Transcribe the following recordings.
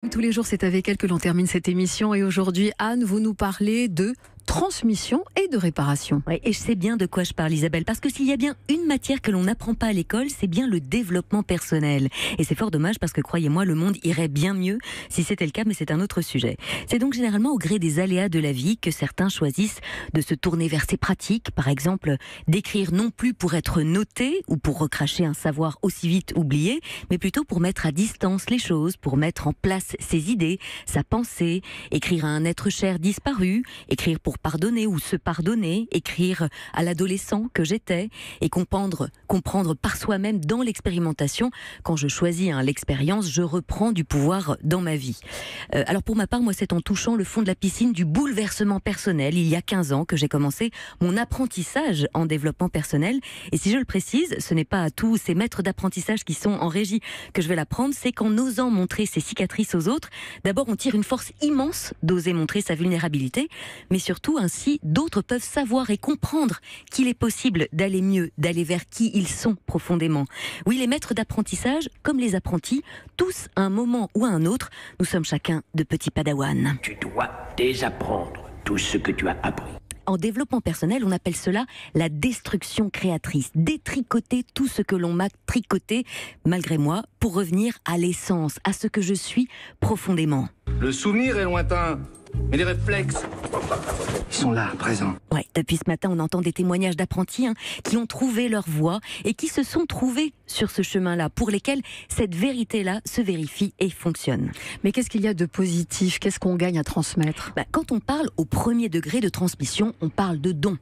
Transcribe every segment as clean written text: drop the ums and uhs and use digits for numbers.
Tous les jours, c'est avec elle que l'on termine cette émission. Et aujourd'hui, Anne, vous nous parlez de transmission et de réparation. Ouais, et je sais bien de quoi je parle, Isabelle, parce que s'il y a bien une matière que l'on n'apprend pas à l'école, c'est bien le développement personnel. Et c'est fort dommage parce que, croyez-moi, le monde irait bien mieux si c'était le cas, mais c'est un autre sujet. C'est donc généralement au gré des aléas de la vie que certains choisissent de se tourner vers ces pratiques, par exemple d'écrire non plus pour être noté ou pour recracher un savoir aussi vite oublié, mais plutôt pour mettre à distance les choses, pour mettre en place ses idées, sa pensée, écrire à un être cher disparu, écrire pour pardonner ou se pardonner, écrire à l'adolescent que j'étais et comprendre par soi-même dans l'expérimentation. Quand je choisis l'expérience, je reprends du pouvoir dans ma vie. Alors pour ma part, moi c'est en touchant le fond de la piscine du bouleversement personnel, il y a 15 ans que j'ai commencé mon apprentissage en développement personnel. Et si je le précise, ce n'est pas à tous ces maîtres d'apprentissage qui sont en régie que je vais l'apprendre, c'est qu'en osant montrer ses cicatrices aux autres, d'abord on tire une force immense d'oser montrer sa vulnérabilité, mais surtout ainsi d'autres peuvent savoir et comprendre qu'il est possible d'aller mieux, d'aller vers qui ils sont profondément. Oui, les maîtres d'apprentissage, comme les apprentis, tous à un moment ou à un autre, nous sommes chacun de petits padawans. Tu dois désapprendre tout ce que tu as appris. En développement personnel, on appelle cela la destruction créatrice. Détricoter tout ce que l'on m'a tricoté, malgré moi, pour revenir à l'essence, à ce que je suis profondément. Le souvenir est lointain, mais les réflexes, ils sont là, présents. Ouais, depuis ce matin, on entend des témoignages d'apprentis qui ont trouvé leur voie et qui se sont trouvés sur ce chemin-là, pour lesquels cette vérité-là se vérifie et fonctionne. Mais qu'est-ce qu'il y a de positif? Qu'est-ce qu'on gagne à transmettre? Quand on parle au premier degré de transmission, on parle de don.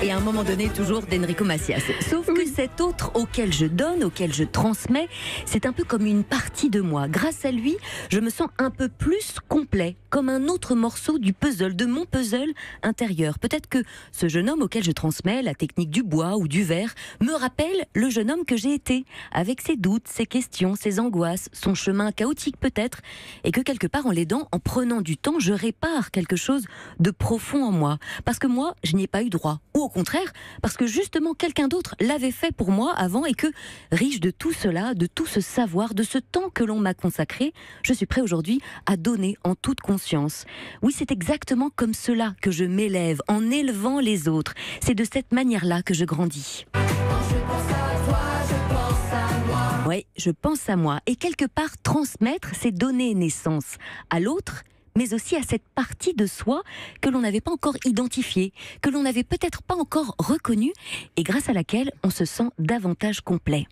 Et à un moment donné, toujours d'Enrico Macias. Sauf que cet autre auquel je donne, auquel je transmets, c'est un peu comme une partie de moi. Grâce à lui, je me sens un peu plus complet, comme un autre morceau du puzzle, de mon puzzle intérieur. Peut-être que ce jeune homme auquel je transmets la technique du bois ou du verre me rappelle le jeune homme que j'ai été, avec ses doutes, ses questions, ses angoisses, son chemin chaotique peut-être, et que quelque part en l'aidant, en prenant du temps, je répare quelque chose de profond en moi. Parce que moi, je n'y ai pas eu droit. Ou au contraire, parce que justement quelqu'un d'autre l'avait fait pour moi avant et que, riche de tout cela, de tout ce savoir, de ce temps que l'on m'a consacré, je suis prêt aujourd'hui à donner en toute conscience. Oui, c'est exactement comme cela que je m'élève, en élevant les autres. C'est de cette manière-là que je grandis. Oui, je pense à moi. Et quelque part, transmettre, c'est donner naissance à l'autre, mais aussi à cette partie de soi que l'on n'avait pas encore identifiée, que l'on n'avait peut-être pas encore reconnue, et grâce à laquelle on se sent davantage complet.